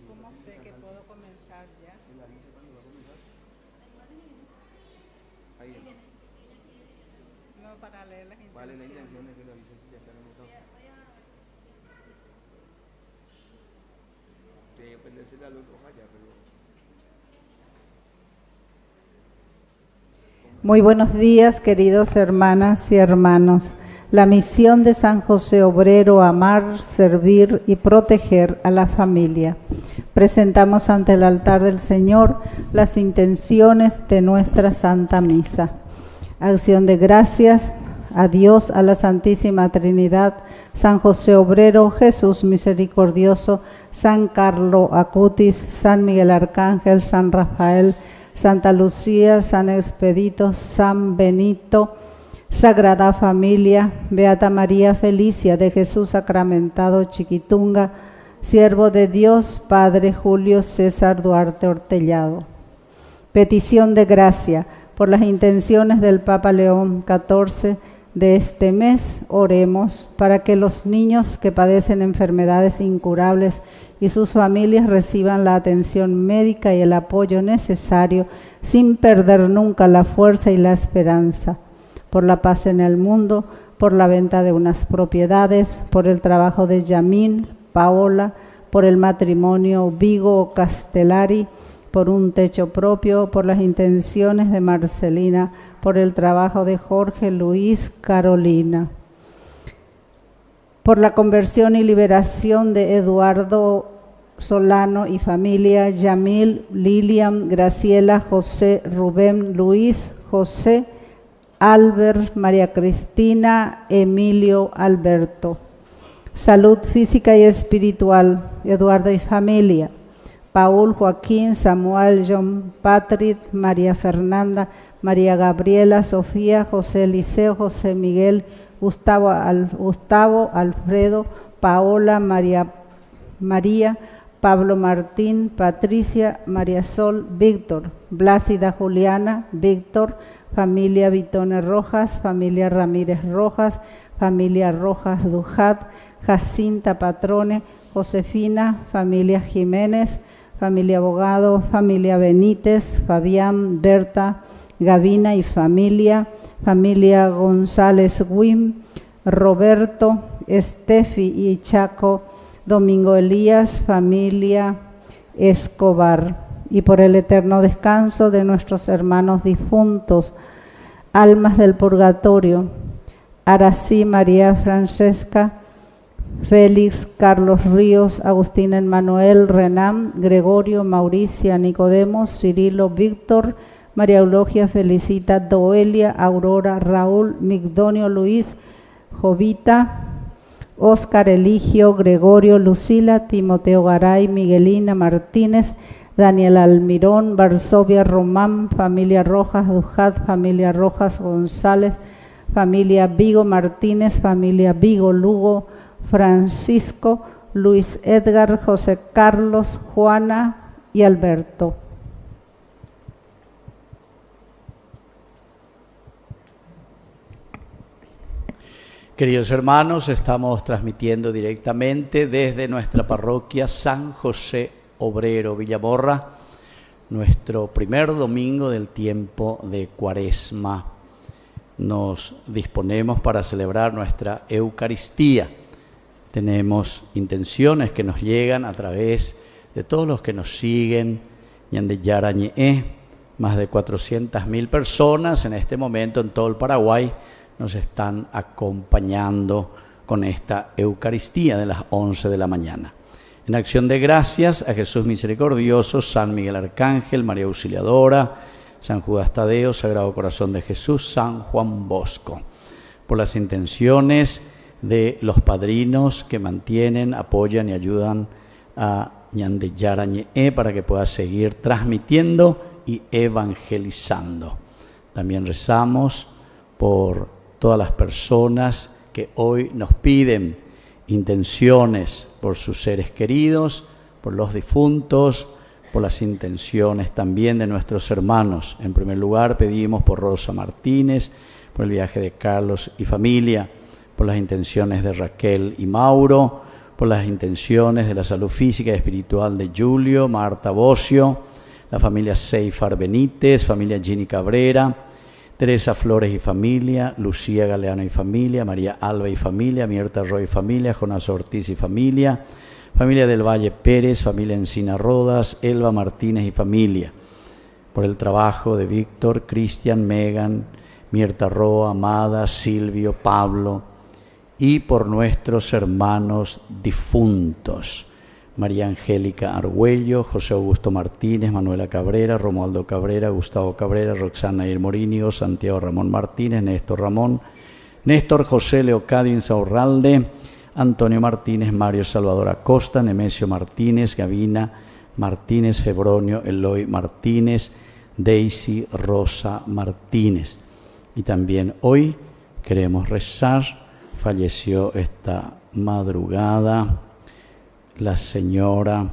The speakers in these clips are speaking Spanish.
¿Cómo sé que puedo comenzar ya? No, para leer las intenciones. Vale, la intención es que lo avisen si ya están anotados. Tiene que prenderse la luz roja ya, pero... Muy buenos días, queridos hermanas y hermanos. La misión de San José Obrero: amar, servir y proteger a la familia. Presentamos ante el altar del Señor las intenciones de nuestra Santa Misa. Acción de gracias a Dios, a la Santísima Trinidad, San José Obrero, Jesús misericordioso, San Carlo Acutis, San Miguel Arcángel, San Rafael, Santa Lucía, San Expedito, San Benito, Sagrada Familia, Beata María Felicia de Jesús Sacramentado Chiquitunga, Siervo de Dios, Padre Julio César Duarte Ortellado. Petición de gracia por las intenciones del Papa León XIV de este mes. Oremos para que los niños que padecen enfermedades incurables y sus familias reciban la atención médica y el apoyo necesario sin perder nunca la fuerza y la esperanza. Por la paz en el mundo, por la venta de unas propiedades, por el trabajo de Yamín, Paola, por el matrimonio Vigo Castellari, por un techo propio, por las intenciones de Marcelina, por el trabajo de Jorge Luis Carolina. Por la conversión y liberación de Eduardo Solano y familia, Yamil, Lilian, Graciela, José, Rubén, Luis, José, Albert, María Cristina, Emilio, Alberto. Salud física y espiritual, Eduardo y familia, Paul, Joaquín, Samuel, John Patrick, María Fernanda, María Gabriela, Sofía, José Eliseo, José Miguel, Gustavo, Alfredo, Paola, María, Pablo Martín, Patricia, María Sol, Víctor, Blácida Juliana, Víctor, familia Vitone Rojas, familia Ramírez Rojas, familia Rojas Dujat, Jacinta Patrone, Josefina, familia Jiménez, familia Abogado, familia Benítez, Fabián, Berta, Gavina y familia, familia González Wim, Roberto, Estefi y Chaco, Domingo Elías, familia Escobar, y por el eterno descanso de nuestros hermanos difuntos, almas del purgatorio, Arací María Francesca, Félix, Carlos Ríos, Agustín Emmanuel, Renán, Gregorio, Mauricia, Nicodemos, Cirilo, Víctor, María Eulogia, Felicita, Doelia, Aurora, Raúl, Migdonio, Luis, Jovita, Óscar Eligio, Gregorio, Lucila, Timoteo Garay, Miguelina Martínez, Daniel Almirón, Varsovia Román, familia Rojas Dujat, familia Rojas González, familia Vigo Martínez, familia Vigo Lugo, Francisco, Luis Edgar, José Carlos, Juana y Alberto. Queridos hermanos, estamos transmitiendo directamente desde nuestra parroquia San José Obrero Villamorra, nuestro primer domingo del tiempo de Cuaresma. Nos disponemos para celebrar nuestra Eucaristía. Tenemos intenciones que nos llegan a través de todos los que nos siguen. Ñandeyarañe, más de 400.000 personas en este momento en todo el Paraguay nos están acompañando con esta Eucaristía de las 11 de la mañana. En acción de gracias a Jesús Misericordioso, San Miguel Arcángel, María Auxiliadora, San Judas Tadeo, Sagrado Corazón de Jesús, San Juan Bosco, por las intenciones de los padrinos que mantienen, apoyan y ayudan a Ñandeyarañe para que pueda seguir transmitiendo y evangelizando. También rezamos por todas las personas que hoy nos piden intenciones por sus seres queridos, por los difuntos, por las intenciones también de nuestros hermanos. En primer lugar, pedimos por Rosa Martínez, por el viaje de Carlos y familia, por las intenciones de Raquel y Mauro, por las intenciones de la salud física y espiritual de Julio, Marta Bocio, la familia Seifar Benítez, familia Gini Cabrera, Teresa Flores y familia, Lucía Galeano y familia, María Alba y familia, Mirta Roy y familia, Jonás Ortiz y familia, familia del Valle Pérez, familia Encina Rodas, Elba Martínez y familia, por el trabajo de Víctor, Cristian, Megan, Mirta Roa, Amada, Silvio, Pablo, y por nuestros hermanos difuntos, María Angélica Argüello, José Augusto Martínez, Manuela Cabrera, Romualdo Cabrera, Gustavo Cabrera, Roxana Irmorínigo, Santiago Ramón Martínez, Néstor Ramón, Néstor José Leocadio Insaurralde, Antonio Martínez, Mario Salvador Acosta, Nemesio Martínez, Gavina Martínez, Febronio Eloy Martínez, Daisy Rosa Martínez. Y también hoy queremos rezar, falleció esta madrugada la señora,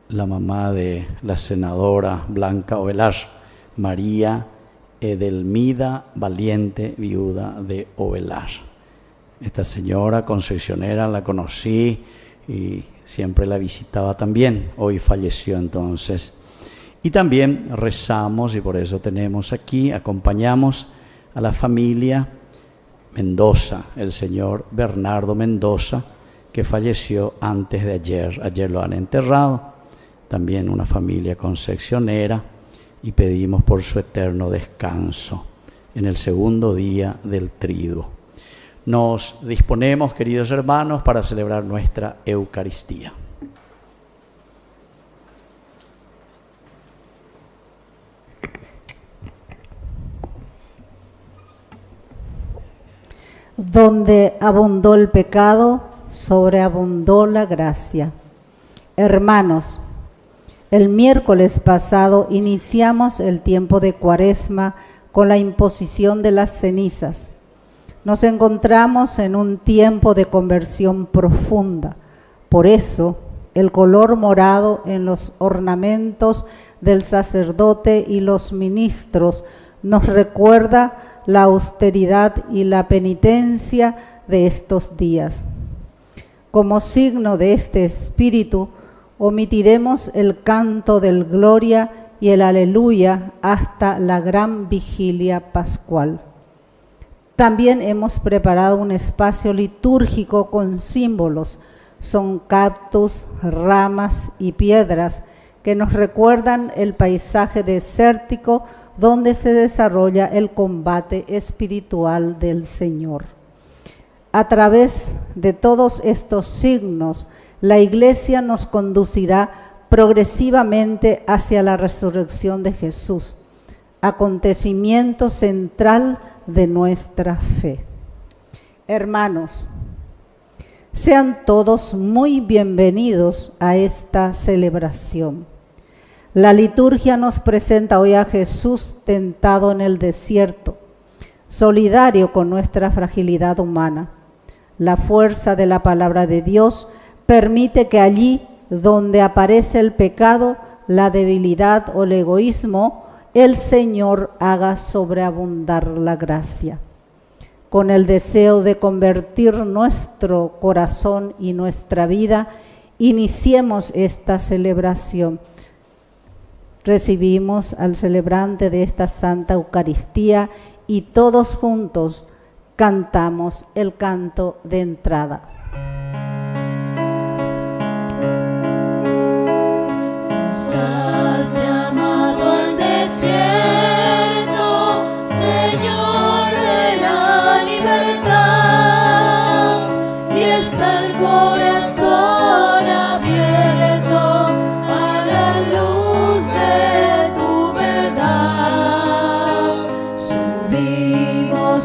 la mamá de la senadora Blanca Ovelar, María Edelmida Valiente, viuda de Ovelar. Esta señora concesionera la conocí y siempre la visitaba también. Hoy falleció entonces. Y también rezamos, y por eso tenemos aquí, acompañamos a la familia Mendoza, el señor Bernardo Mendoza, que falleció antes de ayer. Ayer lo han enterrado. También una familia concepcionera, y pedimos por su eterno descanso en el segundo día del triduo. Nos disponemos, queridos hermanos, para celebrar nuestra Eucaristía. Donde abundó el pecado, sobreabundó la gracia. Hermanos, el miércoles pasado iniciamos el tiempo de Cuaresma con la imposición de las cenizas. Nos encontramos en un tiempo de conversión profunda. Por eso, el color morado en los ornamentos del sacerdote y los ministros nos recuerda la austeridad y la penitencia de estos días. Como signo de este espíritu, omitiremos el canto del Gloria y el Aleluya hasta la gran vigilia pascual. También hemos preparado un espacio litúrgico con símbolos, son cactus, ramas y piedras que nos recuerdan el paisaje desértico donde se desarrolla el combate espiritual del Señor. A través de todos estos signos, la Iglesia nos conducirá progresivamente hacia la resurrección de Jesús, acontecimiento central de nuestra fe. Hermanos, sean todos muy bienvenidos a esta celebración. La liturgia nos presenta hoy a Jesús tentado en el desierto, solidario con nuestra fragilidad humana. La fuerza de la palabra de Dios permite que allí donde aparece el pecado, la debilidad o el egoísmo, el Señor haga sobreabundar la gracia. Con el deseo de convertir nuestro corazón y nuestra vida, iniciemos esta celebración. Recibimos al celebrante de esta Santa Eucaristía y todos juntos cantamos el canto de entrada.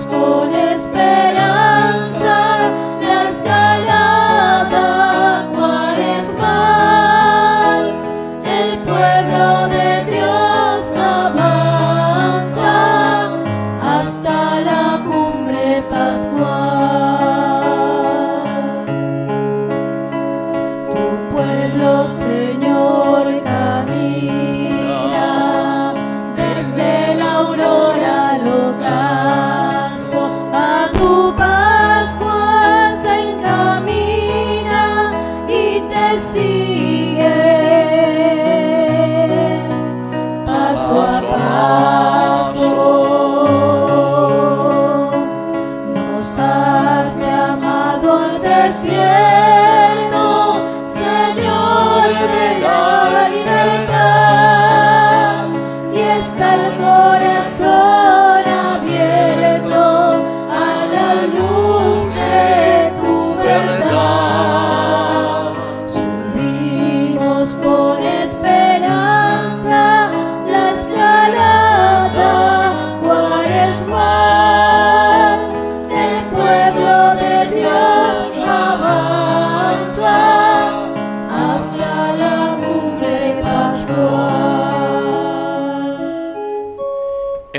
Con esperanza las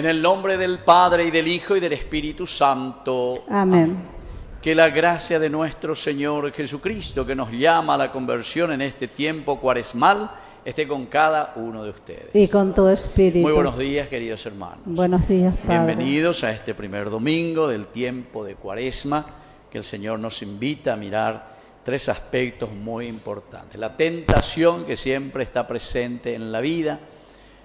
En el nombre del Padre, y del Hijo, y del Espíritu Santo. Amén. Que la gracia de nuestro Señor Jesucristo, que nos llama a la conversión en este tiempo cuaresmal, esté con cada uno de ustedes. Y con tu espíritu. Muy buenos días, queridos hermanos. Buenos días, Padre. Bienvenidos a este primer domingo del tiempo de Cuaresma, que el Señor nos invita a mirar tres aspectos muy importantes. La tentación que siempre está presente en la vida,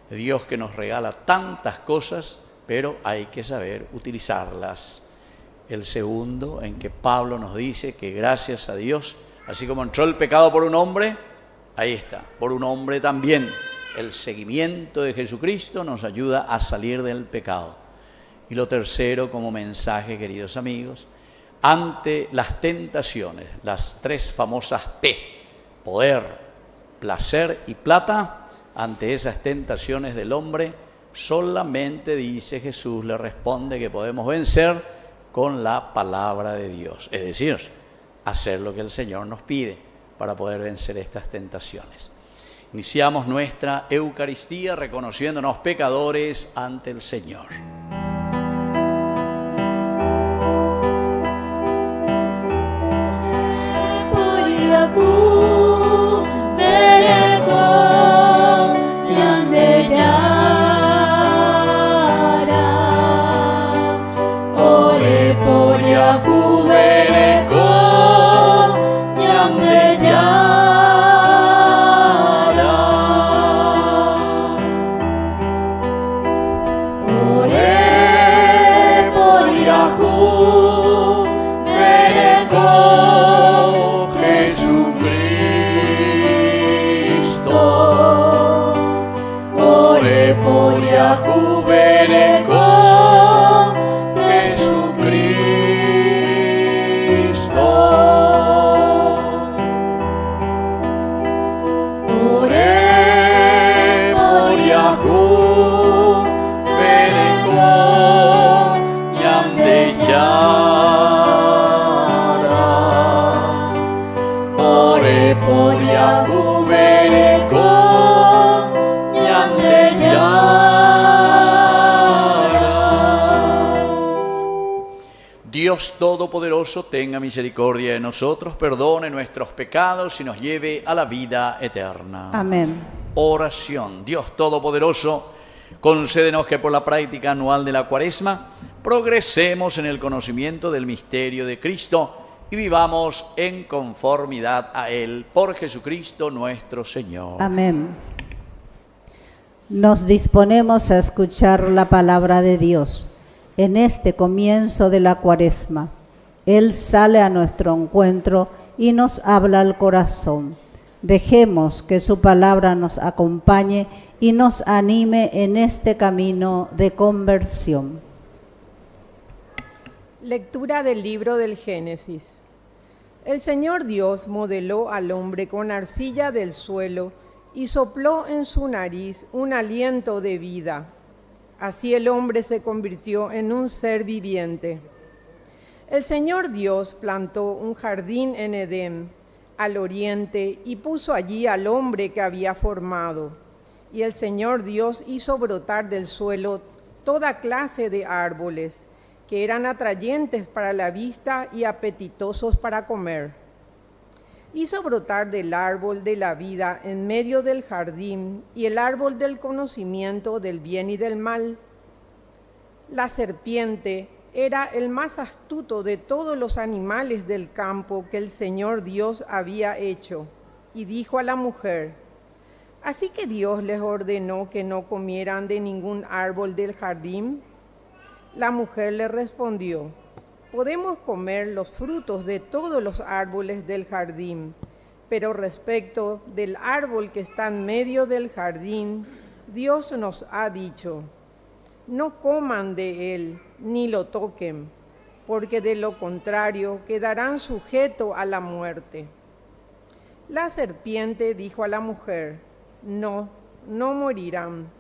Dios que nos regala tantas cosas, pero hay que saber utilizarlas. El segundo, en que Pablo nos dice que gracias a Dios, así como entró el pecado por un hombre, ahí está, por un hombre también. El seguimiento de Jesucristo nos ayuda a salir del pecado. Y lo tercero, como mensaje, queridos amigos, ante las tentaciones, las tres famosas P, poder, placer y plata, ante esas tentaciones del hombre, solamente, dice Jesús, le responde que podemos vencer con la palabra de Dios. Es decir, hacer lo que el Señor nos pide para poder vencer estas tentaciones. Iniciamos nuestra Eucaristía reconociéndonos pecadores ante el Señor. Dios Todopoderoso tenga misericordia de nosotros, perdone nuestros pecados y nos lleve a la vida eterna. Amén. Oración. Dios Todopoderoso, concédenos que por la práctica anual de la Cuaresma progresemos en el conocimiento del misterio de Cristo y vivamos en conformidad a Él, por Jesucristo nuestro Señor. Amén. Nos disponemos a escuchar la palabra de Dios. En este comienzo de la Cuaresma, Él sale a nuestro encuentro y nos habla al corazón. Dejemos que su palabra nos acompañe y nos anime en este camino de conversión. Lectura del libro del Génesis. El Señor Dios modeló al hombre con arcilla del suelo y sopló en su nariz un aliento de vida. Así el hombre se convirtió en un ser viviente. El Señor Dios plantó un jardín en Edén, al oriente, y puso allí al hombre que había formado. Y el Señor Dios hizo brotar del suelo toda clase de árboles, que eran atrayentes para la vista y apetitosos para comer. Hizo brotar del árbol de la vida en medio del jardín y el árbol del conocimiento del bien y del mal. La serpiente era el más astuto de todos los animales del campo que el Señor Dios había hecho, y dijo a la mujer: ¿Así que Dios les ordenó que no comieran de ningún árbol del jardín? La mujer le respondió: podemos comer los frutos de todos los árboles del jardín, pero respecto del árbol que está en medio del jardín, Dios nos ha dicho: no coman de él, ni lo toquen, porque de lo contrario quedarán sujetos a la muerte. La serpiente dijo a la mujer: no morirán.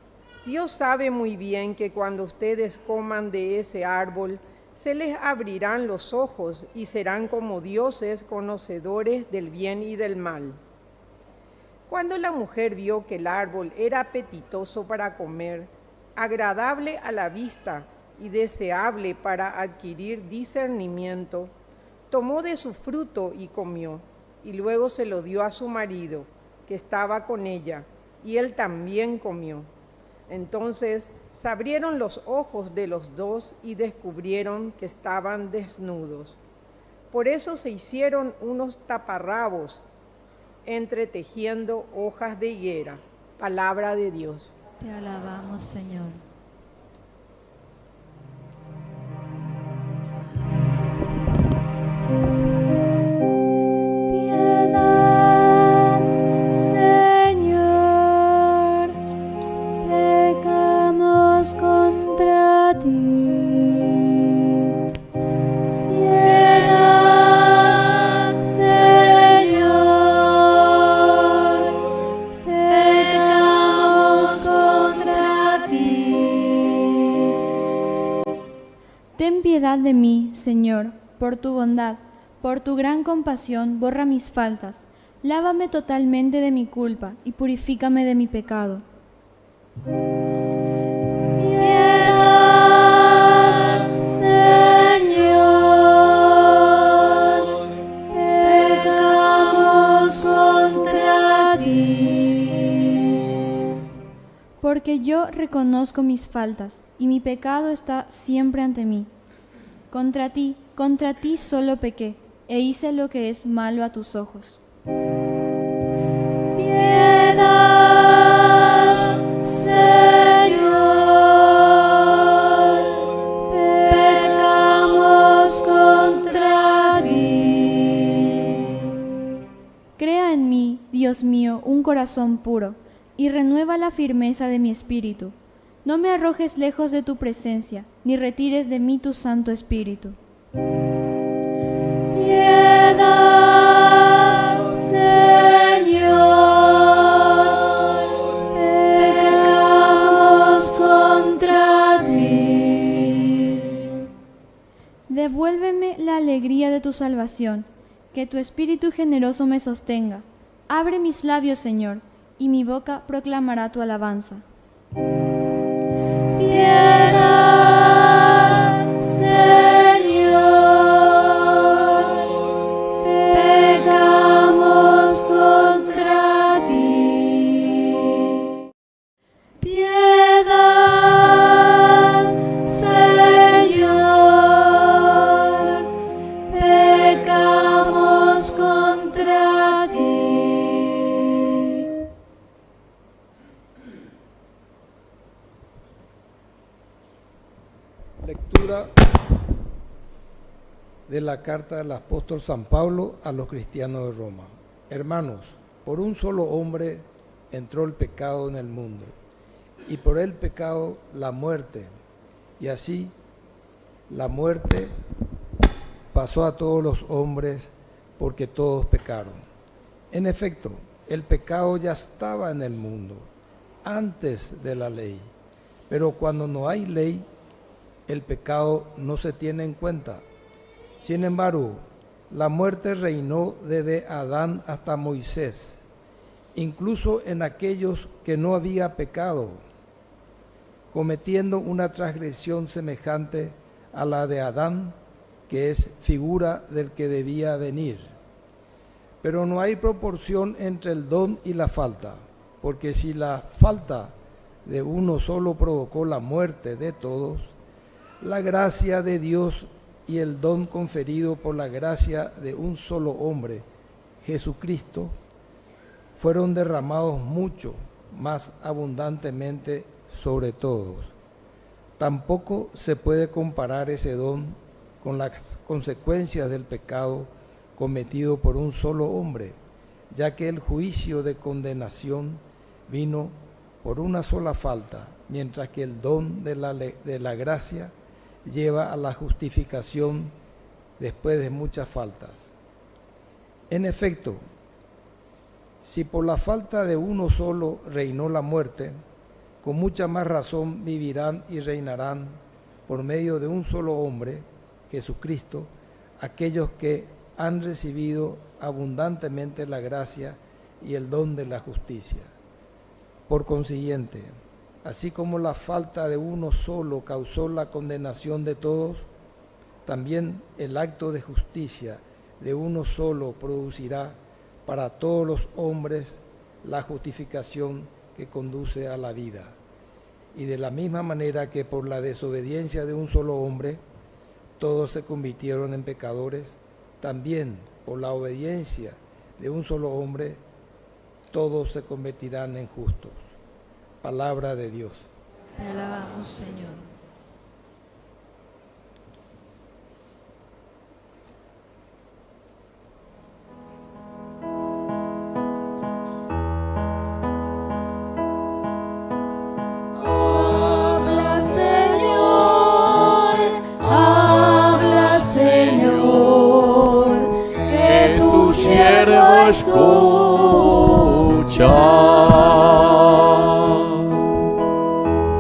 Dios sabe muy bien que cuando ustedes coman de ese árbol, se les abrirán los ojos y serán como dioses conocedores del bien y del mal. Cuando la mujer vio que el árbol era apetitoso para comer, agradable a la vista y deseable para adquirir discernimiento, tomó de su fruto y comió, y luego se lo dio a su marido, que estaba con ella, y él también comió. Entonces se abrieron los ojos de los dos y descubrieron que estaban desnudos. Por eso se hicieron unos taparrabos, entretejiendo hojas de higuera. Palabra de Dios. Te alabamos, Señor. Piedad, Señor, pecamos contra ti. Piedad, Señor, pecamos contra ti. Ten piedad de mí, Señor, por tu bondad, por tu gran compasión, borra mis faltas. Lávame totalmente de mi culpa y purifícame de mi pecado. Piedad, Señor, pecamos contra ti. Porque yo reconozco mis faltas y mi pecado está siempre ante mí. Contra ti solo pequé e hice lo que es malo a tus ojos. Piedad, Señor, pecamos contra ti. Crea en mí, Dios mío, un corazón puro, y renueva la firmeza de mi espíritu. No me arrojes lejos de tu presencia, ni retires de mí tu Santo Espíritu. Piedad, Señor, pecamos contra ti. Devuélveme la alegría de tu salvación, que tu Espíritu generoso me sostenga. Abre mis labios, Señor, y mi boca proclamará tu alabanza. Piedad, Señor, pecamos contra ti. Piedad, Señor, pecamos contra ti. Lectura de la carta del apóstol San Pablo a los cristianos de Roma. Hermanos, por un solo hombre entró el pecado en el mundo, y por el pecado la muerte, y así la muerte pasó a todos los hombres porque todos pecaron. En efecto, el pecado ya estaba en el mundo antes de la ley, pero cuando no hay ley, el pecado no se tiene en cuenta. Sin embargo, la muerte reinó desde Adán hasta Moisés, incluso en aquellos que no había pecado, cometiendo una transgresión semejante a la de Adán, que es figura del que debía venir. Pero no hay proporción entre el don y la falta, porque si la falta de uno solo provocó la muerte de todos, la gracia de Dios y el don conferido por la gracia de un solo hombre, Jesucristo, fueron derramados mucho más abundantemente sobre todos. Tampoco se puede comparar ese don con las consecuencias del pecado cometido por un solo hombre, ya que el juicio de condenación vino por una sola falta, mientras que el don de la gracia lleva a la justificación después de muchas faltas. En efecto, si por la falta de uno solo reinó la muerte, con mucha más razón vivirán y reinarán por medio de un solo hombre, Jesucristo, aquellos que han recibido abundantemente la gracia y el don de la justicia. Por consiguiente, Así como la falta de uno solo causó la condenación de todos, también el acto de justicia de uno solo producirá para todos los hombres la justificación que conduce a la vida. Y de la misma manera que por la desobediencia de un solo hombre todos se convirtieron en pecadores, también por la obediencia de un solo hombre todos se convertirán en justos. Palabra de Dios. Te alabamos, Señor. Habla, Señor, que tu siervo escucha.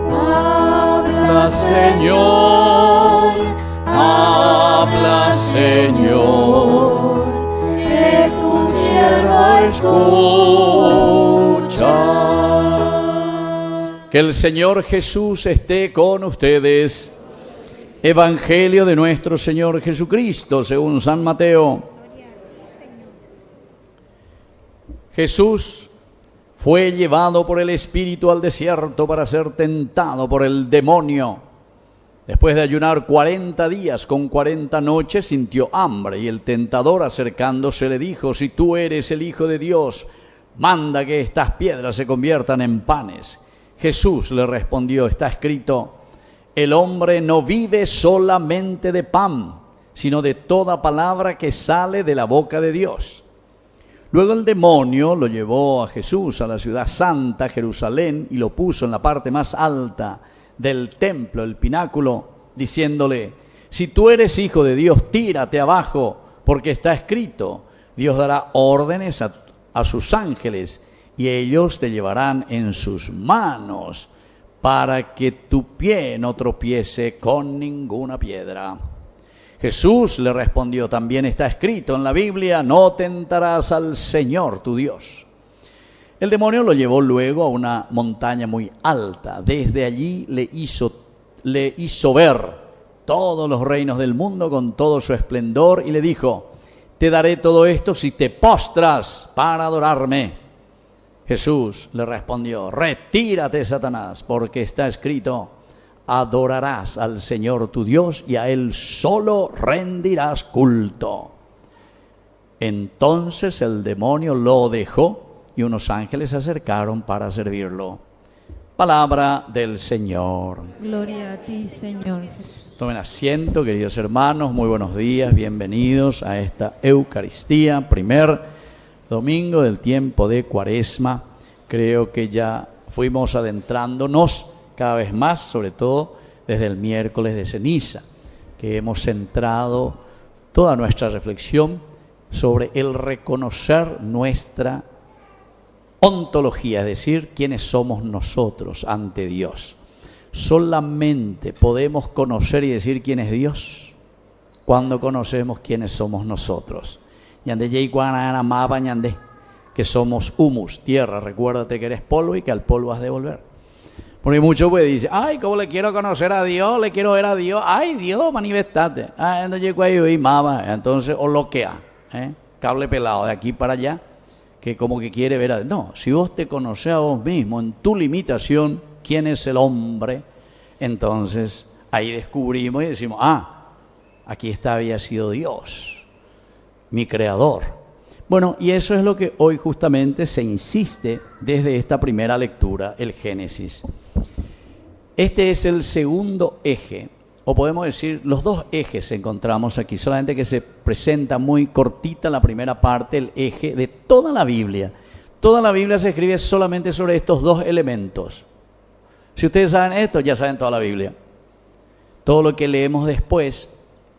Habla, Señor, que tu siervo escucha. Que el Señor Jesús esté con ustedes. Evangelio de nuestro Señor Jesucristo, según San Mateo. Jesús fue llevado por el Espíritu al desierto para ser tentado por el demonio. Después de ayunar 40 días con 40 noches, sintió hambre, y el tentador, acercándose, le dijo: si tú eres el Hijo de Dios, manda que estas piedras se conviertan en panes. Jesús le respondió: está escrito, el hombre no vive solamente de pan, sino de toda palabra que sale de la boca de Dios. Luego el demonio lo llevó a Jesús a la ciudad santa, Jerusalén, y lo puso en la parte más alta del templo, el pináculo, diciéndole: si tú eres Hijo de Dios, tírate abajo, porque está escrito, Dios dará órdenes a sus ángeles, y ellos te llevarán en sus manos, para que tu pie no tropiece con ninguna piedra. Jesús le respondió: también está escrito en la Biblia, no tentarás al Señor tu Dios. El demonio lo llevó luego a una montaña muy alta. Desde allí le hizo ver todos los reinos del mundo con todo su esplendor y le dijo: te daré todo esto si te postras para adorarme. Jesús le respondió: retírate, Satanás, porque está escrito, adorarás al Señor tu Dios y a Él solo rendirás culto. Entonces el demonio lo dejó y unos ángeles se acercaron para servirlo. Palabra del Señor. Gloria a ti, Señor Jesús. Tomen asiento, queridos hermanos, muy buenos días, bienvenidos a esta Eucaristía, primer domingo del tiempo de Cuaresma. Creo que ya fuimos adentrándonos cada vez más, sobre todo desde el miércoles de ceniza, que hemos centrado toda nuestra reflexión sobre el reconocer nuestra ontología, es decir, quiénes somos nosotros ante Dios. Solamente podemos conocer y decir quién es Dios cuando conocemos quiénes somos nosotros. Que somos humus, tierra, recuérdate que eres polvo y que al polvo has de volver. Porque muchos pues dicen: ay, ¿cómo le quiero conocer a Dios? Le quiero ver a Dios. Ay, Dios, manifestate. Entonces, o bloquea, cable pelado de aquí para allá, que como que quiere ver a Dios. No, si vos te conoces a vos mismo en tu limitación, quién es el hombre, entonces ahí descubrimos y decimos: aquí había sido Dios, mi creador. Bueno, y eso es lo que hoy justamente se insiste desde esta primera lectura, el Génesis. Este es el segundo eje, o podemos decir los dos ejes encontramos aquí, solamente que se presenta muy cortita la primera parte, el eje de toda la Biblia. Toda la Biblia se escribe solamente sobre estos dos elementos. Si ustedes saben esto, ya saben toda la Biblia. Todo lo que leemos después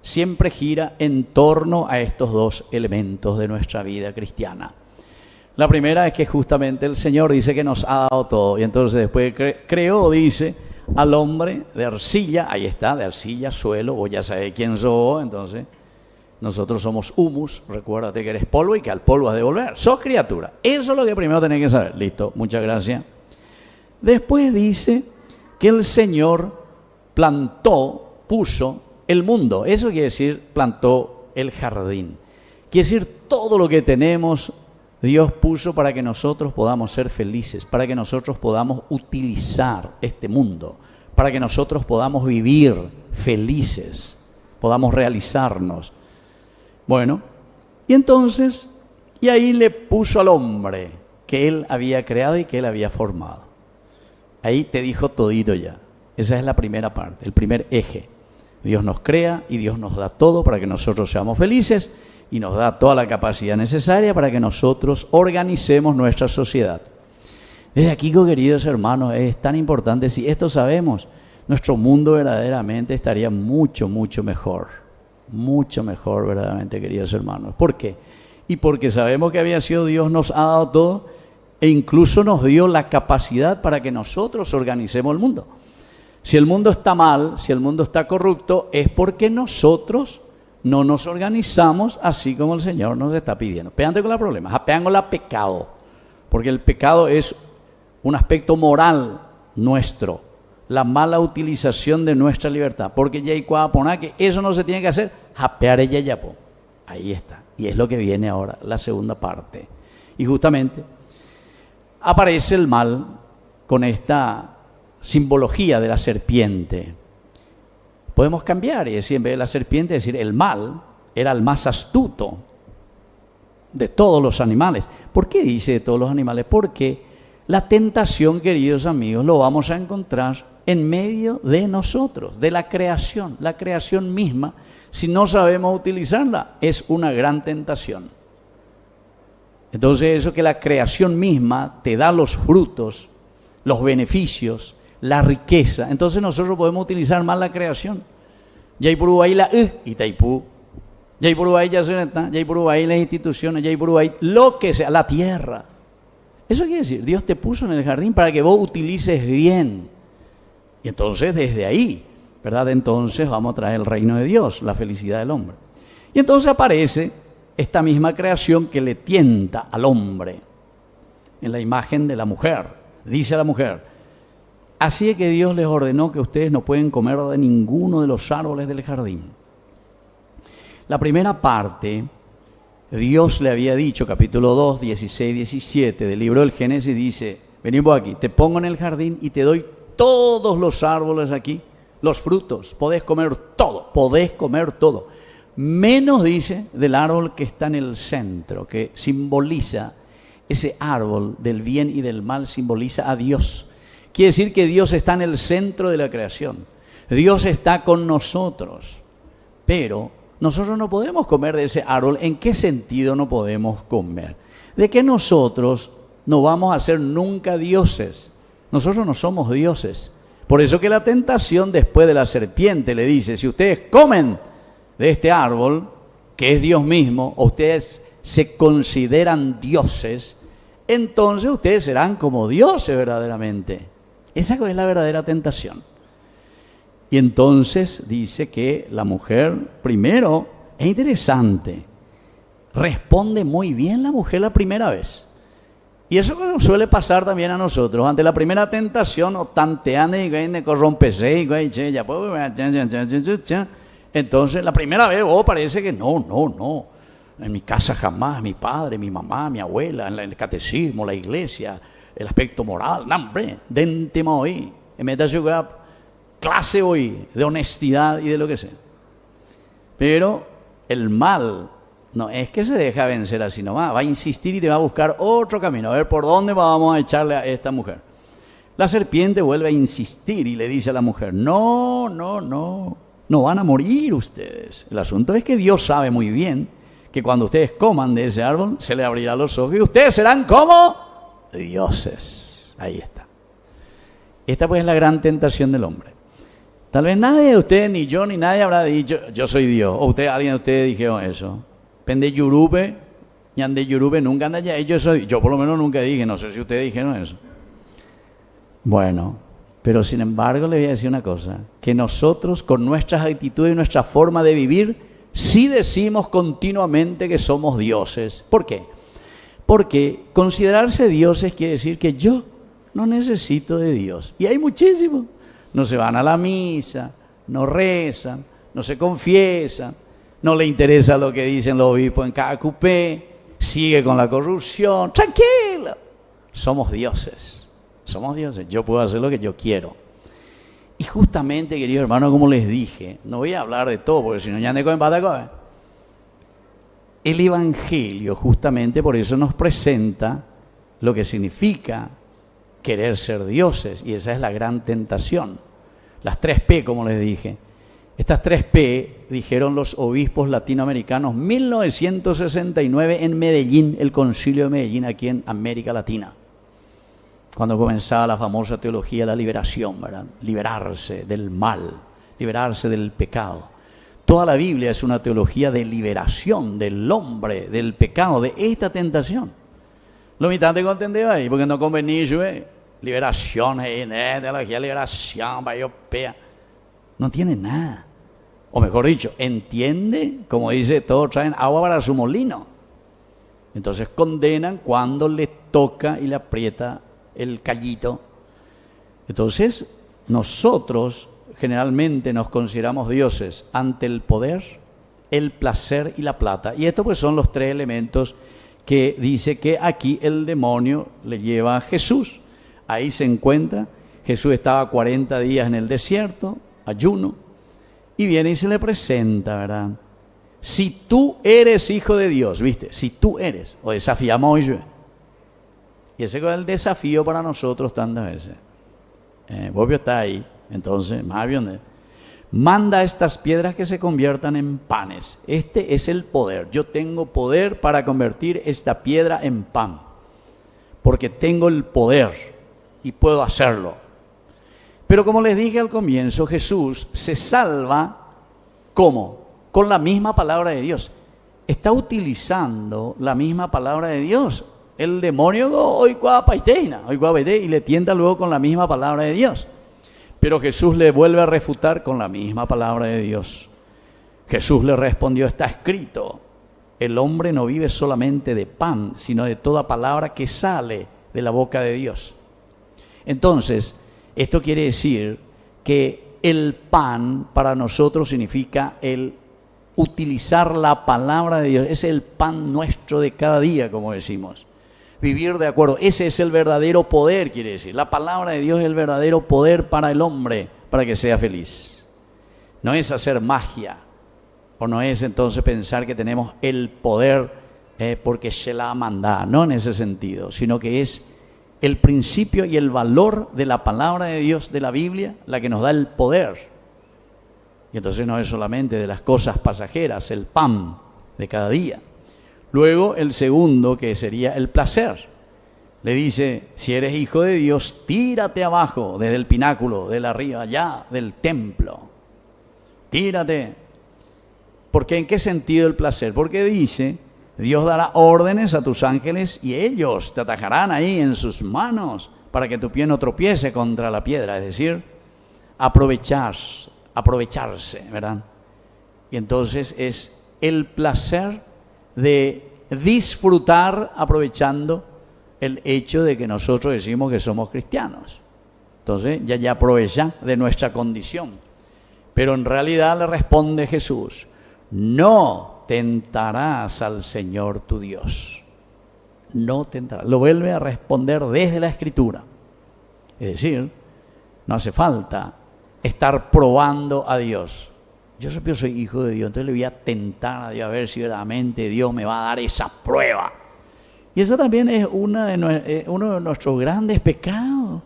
siempre gira en torno a estos dos elementos de nuestra vida cristiana. La primera es que justamente el Señor dice que nos ha dado todo, y entonces después creó, dice, al hombre de arcilla, ahí está, de arcilla, suelo, o ya sabes quién sos, entonces nosotros somos humus, recuérdate que eres polvo y que al polvo has de volver, sos criatura. Eso es lo que primero tenés que saber. Listo, muchas gracias. Después dice que el Señor puso el mundo. Eso quiere decir, plantó el jardín. Quiere decir, todo lo que tenemos, Dios puso para que nosotros podamos ser felices, para que nosotros podamos utilizar este mundo, para que nosotros podamos vivir felices, podamos realizarnos. Bueno, y entonces, y ahí le puso al hombre que él había creado y que él había formado. Ahí te dijo todito ya. Esa es la primera parte, el primer eje. Dios nos crea y Dios nos da todo para que nosotros seamos felices y nos da toda la capacidad necesaria para que nosotros organicemos nuestra sociedad. Desde aquí, queridos hermanos, es tan importante, si esto sabemos, nuestro mundo verdaderamente estaría mucho mejor verdaderamente, queridos hermanos. ¿Por qué? Y porque sabemos que había sido Dios, nos ha dado todo e incluso nos dio la capacidad para que nosotros organicemos el mundo. Si el mundo está mal, si el mundo está corrupto, es porque nosotros no nos organizamos así como el Señor nos está pidiendo. Pégate con el problema, pégate con pecado, porque el pecado es un aspecto moral nuestro, la mala utilización de nuestra libertad, porque ya hay que eso no se tiene que hacer, japear ella ya, ahí está, y es lo que viene ahora, la segunda parte. Y justamente aparece el mal con esta simbología de la serpiente. Podemos cambiar y decir, en vez de la serpiente, decir el mal era el más astuto de todos los animales. ¿Por qué dice de todos los animales? Porque la tentación, queridos amigos, lo vamos a encontrar en medio de nosotros, de la creación misma. Si no sabemos utilizarla, es una gran tentación. Entonces, eso que la creación misma te da los frutos, los beneficios, la riqueza, entonces nosotros podemos utilizar más la creación. Ya hay por ahí la y taipú, ya hay por ahí ya hay por ahí las instituciones, ya hay por ahí lo que sea, la tierra. Eso quiere decir, Dios te puso en el jardín para que vos utilices bien. Y entonces desde ahí, ¿verdad? Entonces vamos a traer el reino de Dios, la felicidad del hombre. Y entonces aparece esta misma creación que le tienta al hombre en la imagen de la mujer. Dice a la mujer: así es que Dios les ordenó que ustedes no pueden comer de ninguno de los árboles del jardín. La primera parte, Dios le había dicho, capítulo 2, 16, 17 del libro del Génesis, dice: vení vos aquí, te pongo en el jardín y te doy todos los árboles aquí, los frutos, podés comer todo, menos, dice, del árbol que está en el centro, que simboliza, ese árbol del bien y del mal simboliza a Dios. Quiere decir que Dios está en el centro de la creación. Dios está con nosotros. Pero nosotros no podemos comer de ese árbol. ¿En qué sentido no podemos comer? De que nosotros no vamos a ser nunca dioses. Nosotros no somos dioses. Por eso que la tentación después de la serpiente le dice: si ustedes comen de este árbol, que es Dios mismo, o ustedes se consideran dioses, entonces ustedes serán como dioses verdaderamente. Esa es la verdadera tentación. Y entonces dice que la mujer, primero, es interesante, responde muy bien la mujer la primera vez. Y eso suele pasar también a nosotros. Ante la primera tentación, o tanteando y corrompese, entonces la primera vez parece que no. En mi casa jamás, mi padre, mi mamá, mi abuela, en el catecismo, la iglesia, el aspecto moral, no, hombre, dentema hoy, en vez de jugar clase hoy de honestidad y de lo que sea. Pero el mal no es que se deja vencer así nomás, va a insistir y te va a buscar otro camino, a ver por dónde vamos a echarle a esta mujer. La serpiente vuelve a insistir y le dice a la mujer: no van a morir ustedes. El asunto es que Dios sabe muy bien que cuando ustedes coman de ese árbol, se les abrirá los ojos y ustedes serán como dioses. Ahí está. Esta pues es la gran tentación del hombre. Tal vez nadie de ustedes, ni yo, ni nadie habrá dicho: yo soy Dios. O alguien de ustedes dijeron eso. Pende yurupe, ñande yurupe, nunca anda ya. Yo por lo menos nunca dije, no sé si ustedes dijeron eso. Bueno, pero sin embargo les voy a decir una cosa, que nosotros con nuestras actitudes y nuestra forma de vivir, sí decimos continuamente que somos dioses. ¿Por qué? Porque considerarse dioses quiere decir que yo no necesito de Dios. Y hay muchísimos. no se van a la misa, no rezan, no se confiesan, no le interesa lo que dicen los obispos en cada cupé, sigue con la corrupción. Tranquilo, somos dioses, yo puedo hacer lo que yo quiero. Y justamente, queridos hermanos, como les dije, no voy a hablar de todo, porque si no ya ande con patacones. El Evangelio justamente por eso nos presenta lo que significa querer ser dioses, y esa es la gran tentación. Las 3P, como les dije. Estas 3P dijeron los obispos latinoamericanos 1969 en Medellín, el Concilio de Medellín, aquí en América Latina, cuando comenzaba la famosa teología de la liberación, ¿verdad? Liberarse del mal, liberarse del pecado. Toda la Biblia es una teología de liberación del hombre, del pecado, de esta tentación. Lo mitad te contendeo ahí, porque no convenía yo, liberación, teología de liberación, bayopea. No tiene nada. O mejor dicho, entiende, como dice, todos traen agua para su molino. Entonces condenan cuando le toca y le aprieta el callito. Entonces, nosotros generalmente nos consideramos dioses ante el poder, el placer y la plata. Y estos pues son los 3 elementos que dice que aquí el demonio le lleva a Jesús. Ahí se encuentra, Jesús estaba 40 días en el desierto, ayuno, y viene y se le presenta, ¿verdad? Si tú eres hijo de Dios, ¿viste? Si tú eres, o desafiamos hoy. Y ese es el desafío para nosotros tantas veces. Vos está ahí. Entonces, más bien, manda estas piedras que se conviertan en panes. Este es el poder. Yo tengo poder para convertir esta piedra en pan, porque tengo el poder y puedo hacerlo. Pero como les dije al comienzo, Jesús se salva, ¿cómo? Con la misma palabra de Dios. Está utilizando la misma palabra de Dios. El demonio hoy y le tienta luego con la misma palabra de Dios. Pero Jesús le vuelve a refutar con la misma palabra de Dios. Jesús le respondió, está escrito, el hombre no vive solamente de pan, sino de toda palabra que sale de la boca de Dios. Entonces, esto quiere decir que el pan para nosotros significa el utilizar la palabra de Dios. Es el pan nuestro de cada día, como decimos. Vivir de acuerdo, ese es el verdadero poder, quiere decir. La palabra de Dios es el verdadero poder para el hombre, para que sea feliz. No es hacer magia, o no es entonces pensar que tenemos el poder porque se la manda, no en ese sentido, sino que es el principio y el valor de la palabra de Dios, de la Biblia, la que nos da el poder. Y entonces no es solamente de las cosas pasajeras, el pan de cada día. Luego el segundo, que sería el placer. Le dice, si eres hijo de Dios, tírate abajo desde el pináculo, de arriba, allá del templo. Tírate. ¿Por qué? ¿En qué sentido el placer? Porque dice, Dios dará órdenes a tus ángeles y ellos te atajarán ahí en sus manos para que tu pie no tropiece contra la piedra. Es decir, aprovecharse, ¿verdad? Y entonces es el placer de disfrutar aprovechando el hecho de que nosotros decimos que somos cristianos. Entonces ya aprovecha de nuestra condición. Pero en realidad le responde Jesús, no tentarás al Señor tu Dios. No tentarás. Lo vuelve a responder desde la Escritura. Es decir, no hace falta estar probando a Dios. Yo soy hijo de Dios, entonces le voy a tentar a Dios a ver si verdaderamente Dios me va a dar esa prueba. Y eso también es uno de nuestros grandes pecados.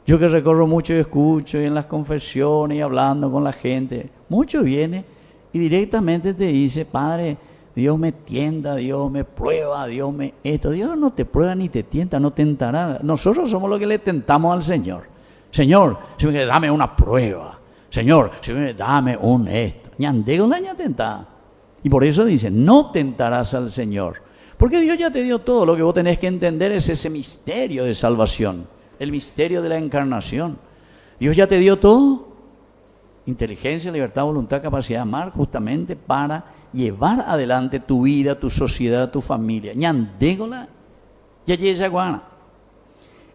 Yo que recorro mucho y escucho y en las confesiones y hablando con la gente, mucho viene y directamente te dice, Padre, Dios me tienta, Dios me prueba, Dios me esto. Dios no te prueba ni te tienta, no tentará. Nosotros somos los que le tentamos al Señor. Señor, dame una prueba. Señor, dame un esto. Y por eso dice, no tentarás al Señor. Porque Dios ya te dio todo. Lo que vos tenés que entender es ese misterio de salvación. El misterio de la encarnación. Dios ya te dio todo. Inteligencia, libertad, voluntad, capacidad de amar, justamente para llevar adelante tu vida, tu sociedad, tu familia.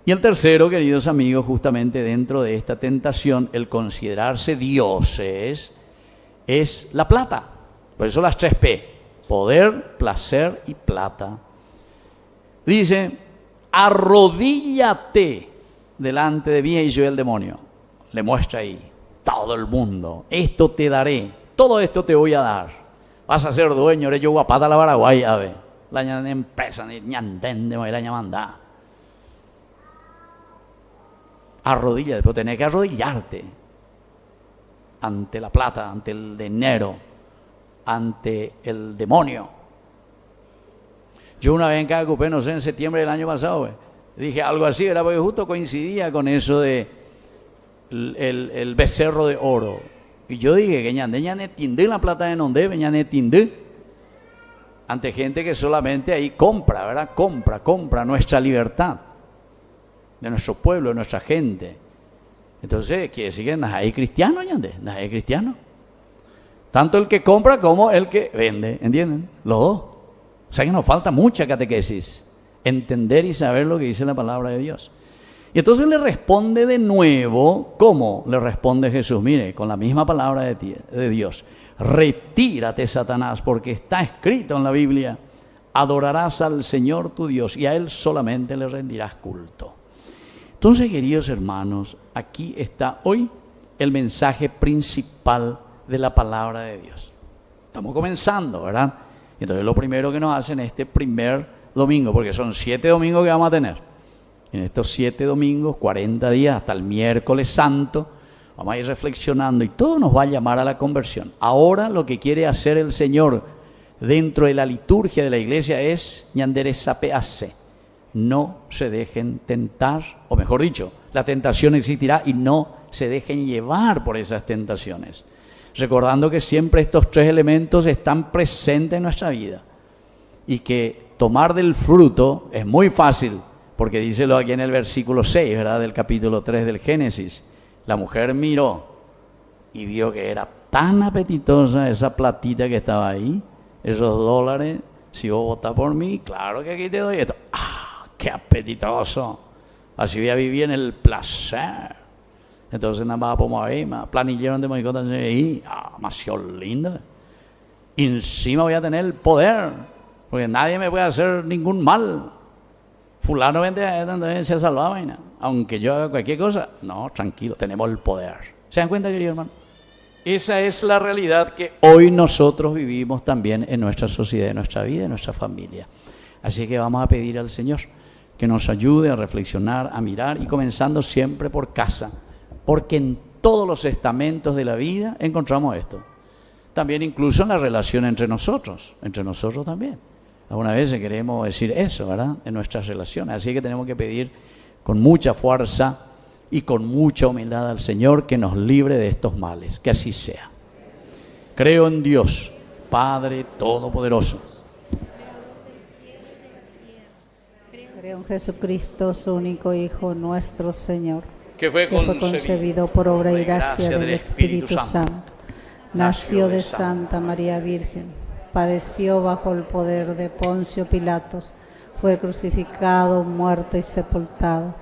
Y el tercero, queridos amigos, justamente dentro de esta tentación, el considerarse dioses, es la plata. Por eso las 3P, poder, placer y plata. Dice, arrodíllate delante de mí, y yo el demonio. Le muestra ahí, todo el mundo, esto te daré, todo esto te voy a dar. Vas a ser dueño, eres yo guapata la Paraguay, a ver. La empresa, ni ñandende, me la llamanda. Arrodíllate, pero tenés que arrodillarte ante la plata, ante el dinero, ante el demonio. Yo una vez en cada cupé, no sé, en septiembre del año pasado, dije algo así, era porque justo coincidía con eso de el becerro de oro. Y yo dije que ñane tindé la plata de nonde, ñane tindé. Ante gente que solamente ahí compra, ¿verdad? Compra nuestra libertad, de nuestro pueblo, de nuestra gente. Entonces, quiere decir que no hay cristiano, ñande, no hay cristiano. Tanto el que compra como el que vende, ¿entienden? Los dos. O sea que nos falta mucha catequesis, entender y saber lo que dice la palabra de Dios. Y entonces le responde de nuevo, ¿cómo le responde Jesús? Mire, con la misma palabra de Dios. Retírate, Satanás, porque está escrito en la Biblia, adorarás al Señor tu Dios y a Él solamente le rendirás culto. Entonces, queridos hermanos, aquí está hoy el mensaje principal de la palabra de Dios. Estamos comenzando, ¿verdad? Entonces lo primero que nos hacen este primer domingo, porque son 7 domingos que vamos a tener. En estos 7 domingos, 40 días, hasta el miércoles santo, vamos a ir reflexionando y todo nos va a llamar a la conversión. Ahora lo que quiere hacer el Señor dentro de la liturgia de la iglesia es ñanderesapease. No se dejen tentar, o mejor dicho, la tentación existirá y no se dejen llevar por esas tentaciones. Recordando que siempre estos 3 elementos están presentes en nuestra vida y que tomar del fruto es muy fácil, porque díselo aquí en el versículo 6, ¿verdad? Del capítulo 3 del Génesis. La mujer miró y vio que era tan apetitosa esa platita que estaba ahí, esos $, si vos votás por mí, claro que aquí te doy esto. ¡Ah, qué apetitoso! Así voy a vivir en el placer. Entonces nada más podemos ahí, planilleron de mojicotas ahí, demasiado lindo. Y encima voy a tener el poder, porque nadie me puede hacer ningún mal. Fulano vende se ha salvado, aunque yo haga cualquier cosa. No, tranquilo, tenemos el poder. ¿Se dan cuenta, querido hermano? Esa es la realidad que hoy nosotros vivimos también en nuestra sociedad, en nuestra vida, en nuestra familia. Así que vamos a pedir al Señor que nos ayude a reflexionar, a mirar, y comenzando siempre por casa, porque en todos los estamentos de la vida encontramos esto. También incluso en la relación entre nosotros también. Algunas veces queremos decir eso, ¿verdad? En nuestras relaciones. Así que tenemos que pedir con mucha fuerza y con mucha humildad al Señor que nos libre de estos males. Que así sea. Creo en Dios, Padre Todopoderoso. Creo en Jesucristo, su único Hijo, nuestro Señor, que fue concebido por obra y gracia del Espíritu Santo. Nació de Santa María Virgen, padeció bajo el poder de Poncio Pilatos, fue crucificado, muerto y sepultado,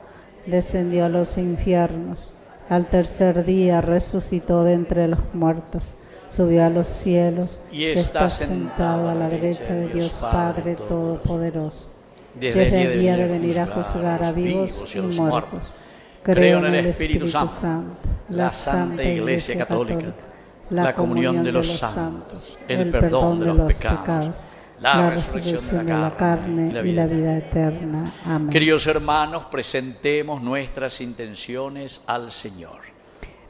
descendió a los infiernos, al tercer día resucitó de entre los muertos, subió a los cielos y está sentado a la derecha de Dios Padre Todopoderoso. Desde el día de venir a juzgar a vivos y muertos. Creo en el Espíritu Santo, la Santa Iglesia Católica, la comunión de los santos, el perdón de los pecados, la resurrección de la carne y la vida eterna. Amén. Queridos hermanos, presentemos nuestras intenciones al Señor.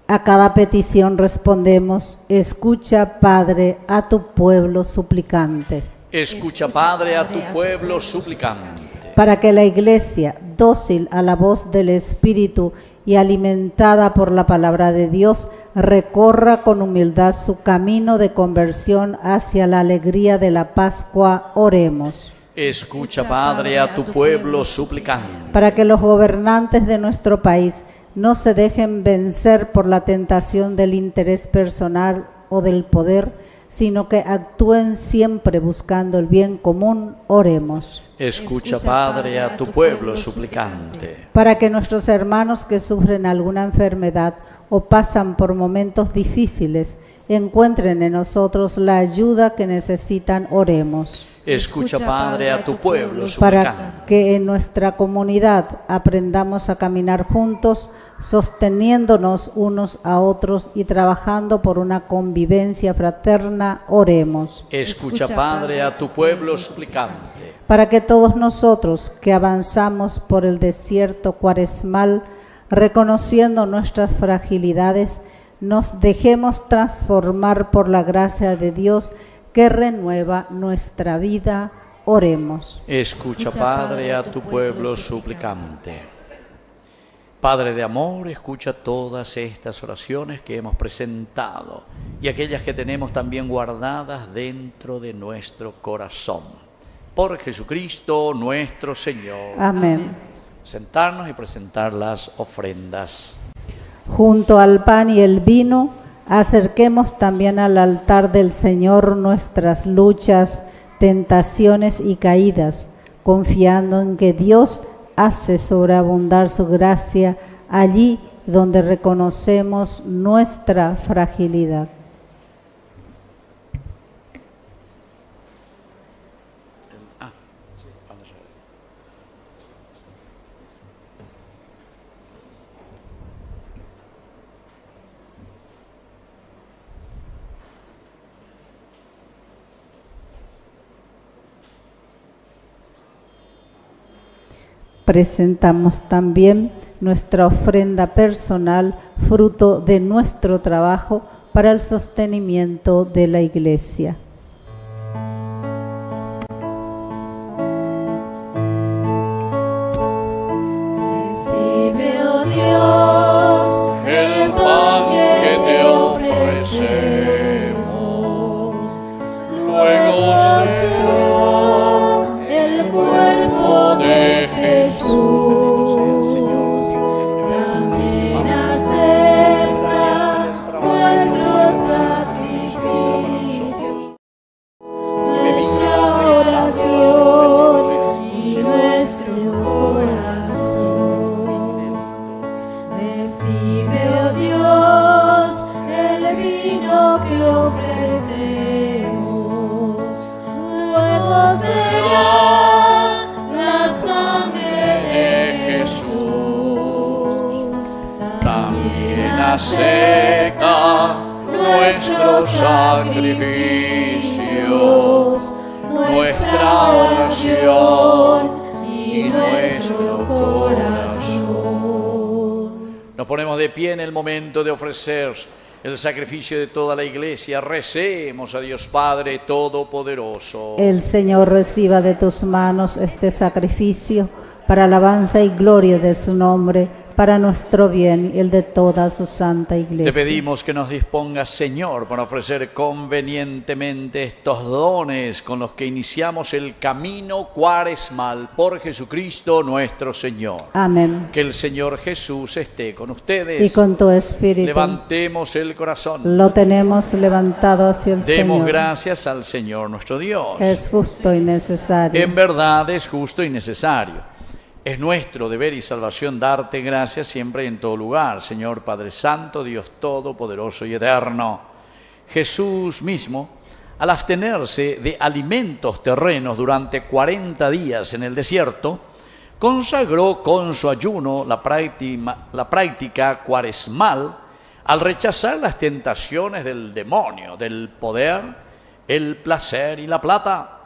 A cada petición respondemos: escucha, Padre, a tu pueblo suplicante. Escucha, Padre, a tu pueblo suplicante. Para que la Iglesia, dócil a la voz del Espíritu y alimentada por la palabra de Dios, recorra con humildad su camino de conversión hacia la alegría de la Pascua, oremos. Escucha, Padre, a tu pueblo suplicante. Para que los gobernantes de nuestro país no se dejen vencer por la tentación del interés personal o del poder, sino que actúen siempre buscando el bien común. Oremos. Escucha, Padre, a tu pueblo suplicante. Para que nuestros hermanos que sufren alguna enfermedad o pasan por momentos difíciles encuentren en nosotros la ayuda que necesitan, oremos. Escucha, Padre, a tu pueblo suplicante. Para que en nuestra comunidad aprendamos a caminar juntos, sosteniéndonos unos a otros y trabajando por una convivencia fraterna, oremos. Escucha, Padre, a tu pueblo suplicante. Para que todos nosotros que avanzamos por el desierto cuaresmal, reconociendo nuestras fragilidades, nos dejemos transformar por la gracia de Dios que renueva nuestra vida, oremos. Escucha, Padre, a tu pueblo suplicante. Padre de amor, escucha todas estas oraciones que hemos presentado y aquellas que tenemos también guardadas dentro de nuestro corazón. Por Jesucristo nuestro Señor. Amén. Sentarnos y presentar las ofrendas. Junto al pan y el vino, acerquemos también al altar del Señor nuestras luchas, tentaciones y caídas, confiando en que Dios hace sobreabundar su gracia allí donde reconocemos nuestra fragilidad. Presentamos también nuestra ofrenda personal, fruto de nuestro trabajo para el sostenimiento de la Iglesia. Recibe, oh Dios, el pan que te ofrecemos. Luego, Señor, el cuerpo de Jesús, también acepta nuestro sacrificio, nuestra oración y nuestro corazón. Recibe, oh Dios, el vino que ofrecemos, luego será la sangre de Jesús, también acepta nuestros sacrificios, nuestra oración y nuestro corazón. Nos ponemos de pie en el momento de ofrecer el sacrificio de toda la Iglesia. Recemos a Dios Padre Todopoderoso. El Señor reciba de tus manos este sacrificio para alabanza y gloria de su nombre, para nuestro bien y el de toda su santa Iglesia. Te pedimos que nos dispongas, Señor, para ofrecer convenientemente estos dones con los que iniciamos el camino cuaresmal por Jesucristo nuestro Señor. Amén. Que el Señor Jesús esté con ustedes. Y con tu espíritu. Levantemos el corazón. Lo tenemos levantado hacia el Demos Señor. gracias al Señor nuestro Dios. Es justo y necesario. En verdad es justo y necesario. Es nuestro deber y salvación darte gracias siempre y en todo lugar, Señor Padre Santo, Dios Todopoderoso y Eterno. Jesús mismo, al abstenerse de alimentos terrenos durante 40 días en el desierto, consagró con su ayuno la práctica cuaresmal al rechazar las tentaciones del demonio, del poder, el placer y la plata.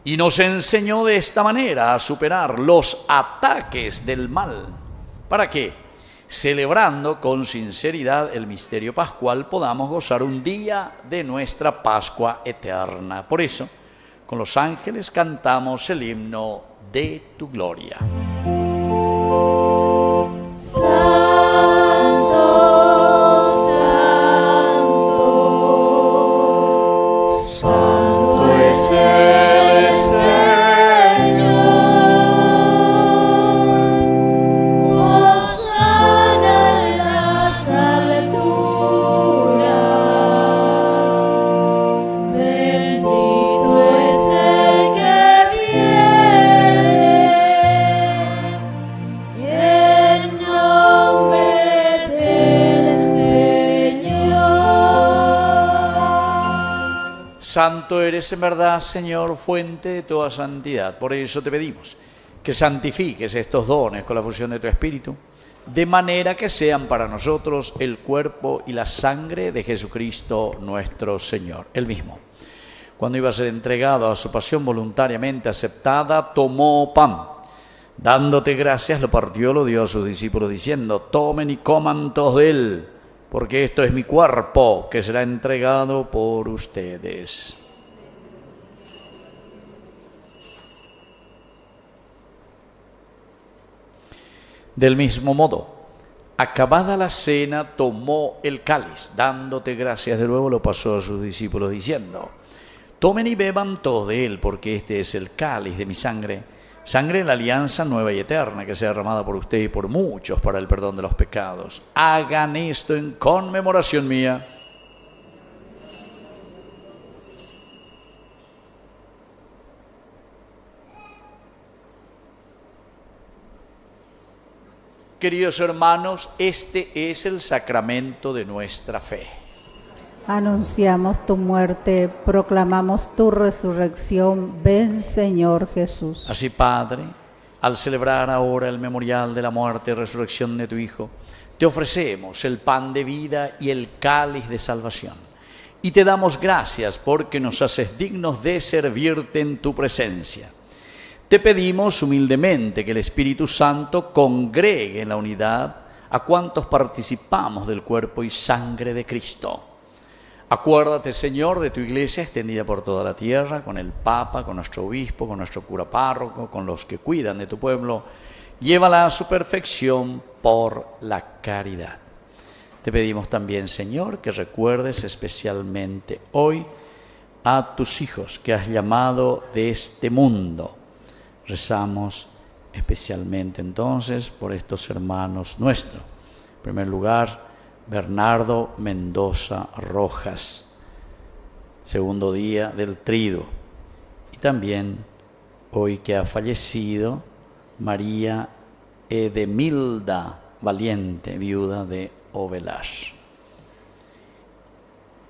Y nos enseñó de esta manera a superar los ataques del mal, para que, celebrando con sinceridad el misterio pascual, podamos gozar un día de nuestra Pascua eterna. Por eso, con los ángeles cantamos el himno de tu gloria. Santo eres en verdad, Señor, fuente de toda santidad. Por eso te pedimos que santifiques estos dones con la fusión de tu Espíritu, de manera que sean para nosotros el cuerpo y la sangre de Jesucristo nuestro Señor. Él mismo, cuando iba a ser entregado a su pasión voluntariamente aceptada, tomó pan. Dándote gracias, lo partió, lo dio a sus discípulos, diciendo: tomen y coman todos de él, porque esto es mi cuerpo, que será entregado por ustedes. Del mismo modo, acabada la cena, tomó el cáliz, dándote gracias de nuevo, lo pasó a sus discípulos, diciendo: tomen y beban todos de él, porque este es el cáliz de mi sangre, sangre de la alianza nueva y eterna, que sea derramada por usted y por muchos para el perdón de los pecados. Hagan esto en conmemoración mía. Queridos hermanos, este es el sacramento de nuestra fe. Anunciamos tu muerte, proclamamos tu resurrección. Ven, Señor Jesús. Así, Padre, al celebrar ahora el memorial de la muerte y resurrección de tu Hijo, te ofrecemos el pan de vida y el cáliz de salvación. Y te damos gracias porque nos haces dignos de servirte en tu presencia. Te pedimos humildemente que el Espíritu Santo congregue en la unidad a cuantos participamos del cuerpo y sangre de Cristo. Acuérdate, Señor, de tu iglesia extendida por toda la tierra, con el Papa, con nuestro obispo, con nuestro cura párroco, con los que cuidan de tu pueblo. Llévala a su perfección por la caridad. Te pedimos también, Señor, que recuerdes especialmente hoy a tus hijos que has llamado de este mundo. Rezamos especialmente entonces por estos hermanos nuestros. En primer lugar, Bernardo Mendoza Rojas, segundo día del Triduo. Y también hoy que ha fallecido María Edemilda Valiente, viuda de Ovelar.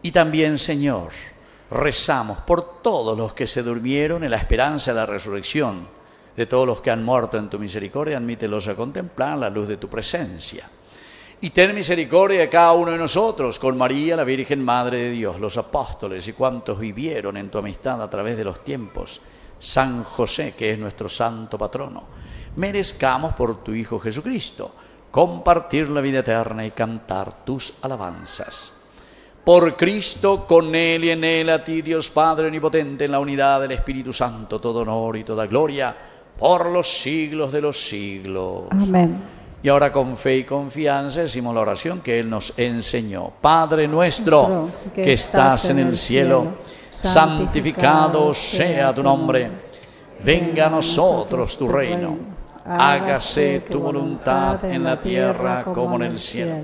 Y también, Señor, rezamos por todos los que se durmieron en la esperanza de la resurrección, de todos los que han muerto en tu misericordia, admítelos a contemplar la luz de tu presencia. Y ten misericordia de cada uno de nosotros, con María, la Virgen Madre de Dios, los apóstoles y cuantos vivieron en tu amistad a través de los tiempos, San José, que es nuestro santo patrono. Merezcamos por tu Hijo Jesucristo compartir la vida eterna y cantar tus alabanzas. Por Cristo, con Él y en Él, a ti, Dios Padre omnipotente, en la unidad del Espíritu Santo, todo honor y toda gloria, por los siglos de los siglos. Amén. Y ahora con fe y confianza decimos la oración que Él nos enseñó. Padre nuestro, que estás en el cielo, santificado sea tu nombre. Venga a nosotros tu reino. Hágase tu voluntad en la tierra como en el cielo.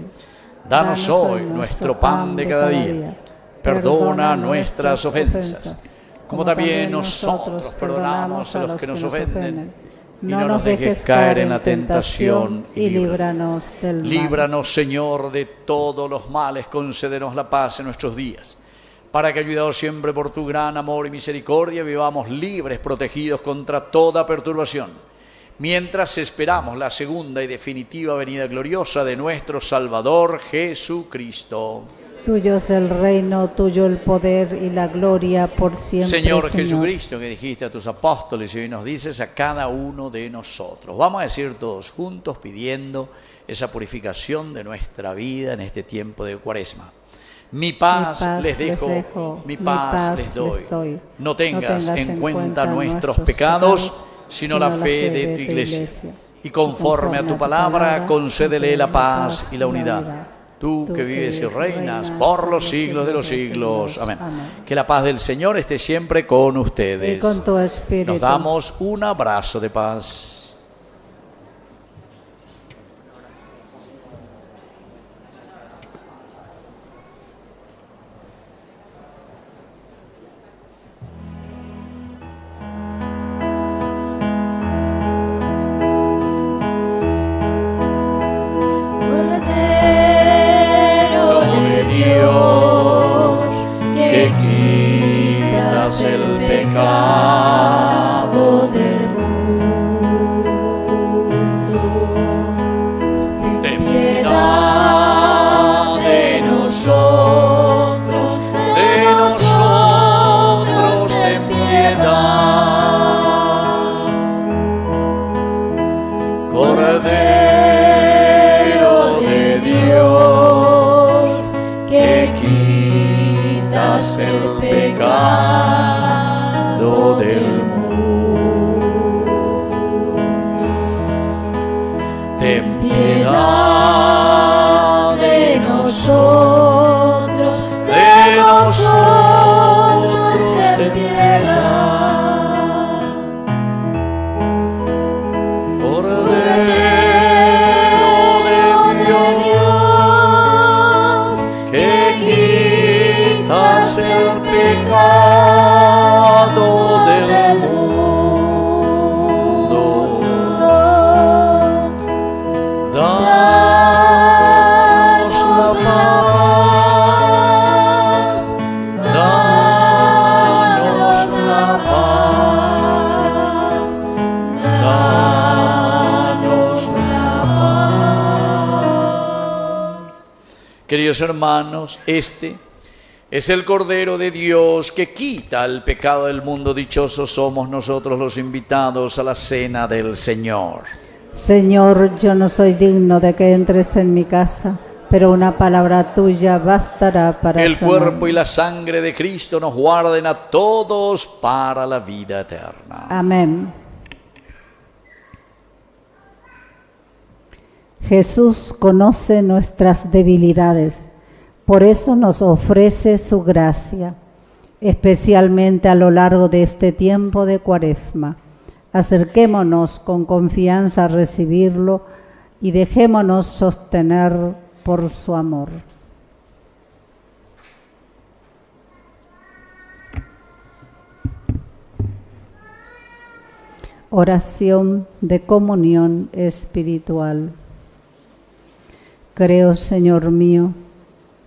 Danos hoy nuestro pan de cada día. Perdona nuestras ofensas, como también nosotros perdonamos a los que nos ofenden. Y no nos dejes caer en la tentación y líbranos del mal. Líbranos, Señor, de todos los males, concédenos la paz en nuestros días, para que, ayudados siempre por tu gran amor y misericordia, vivamos libres, protegidos contra toda perturbación, mientras esperamos la segunda y definitiva venida gloriosa de nuestro Salvador Jesucristo. Tuyo es el reino, tuyo el poder y la gloria por siempre, Señor Jesucristo, que dijiste a tus apóstoles y hoy nos dices a cada uno de nosotros. Vamos a decir todos juntos pidiendo esa purificación de nuestra vida en este tiempo de Cuaresma. Mi paz les dejo, mi paz les doy. No tengas en cuenta nuestros pecados, sino la fe de tu iglesia. Y conforme a tu palabra, concédele la paz y la unidad. Tú que vives y reinas por los siglos de los siglos. Amén. Que la paz del Señor esté siempre con ustedes. Y con tu espíritu. Nos damos un abrazo de paz. Cordero de Dios, que pecado del mundo. Danos la paz, danos la paz, danos la paz. Queridos hermanos, este es el Cordero de Dios que quita el pecado del mundo. Dichosos somos nosotros los invitados a la cena del Señor. Señor, yo no soy digno de que entres en mi casa, pero una palabra tuya bastará para el sanarme. cuerpo y la sangre de Cristo nos guarden a todos para la vida eterna. Amén. Jesús conoce nuestras debilidades, por eso nos ofrece su gracia, especialmente a lo largo de este tiempo de Cuaresma. Acerquémonos con confianza a recibirlo y dejémonos sostener por su amor. Oración de comunión espiritual. Creo, Señor mío,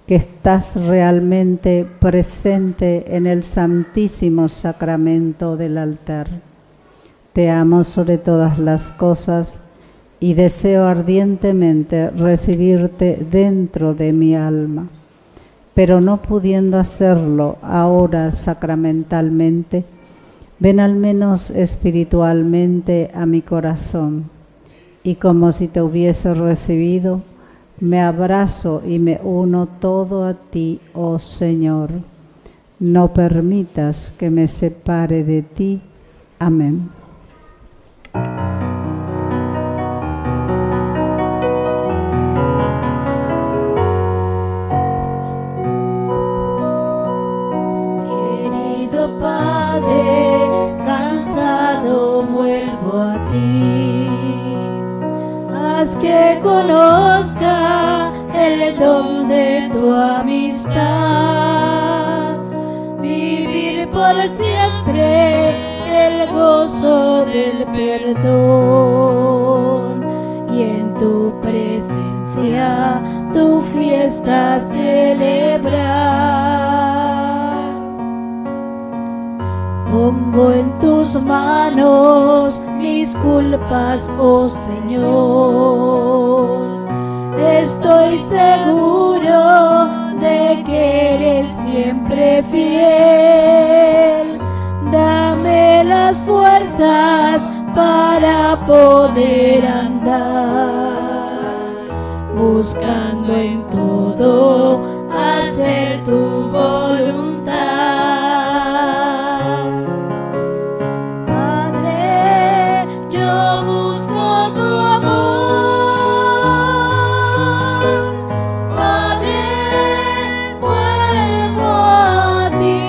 que estás realmente presente en el santísimo sacramento del altar. Te amo sobre todas las cosas y deseo ardientemente recibirte dentro de mi alma, pero no pudiendo hacerlo ahora sacramentalmente, ven al menos espiritualmente a mi corazón y como si te hubiese recibido, me abrazo y me uno todo a ti, oh Señor. No permitas que me separe de ti. Amén. Querido Padre, cansado vuelvo a ti. Haz que conozca el don de tu amistad, vivir por siempre el gozo del perdón y en tu presencia tu fiesta celebrar. Pongo en tus manos mis culpas, oh Señor. Estoy seguro de que eres siempre fiel. Dame las fuerzas para poder andar, buscando en todo hacer tu voluntad. Padre, yo busco tu amor. Padre, vuelvo a ti.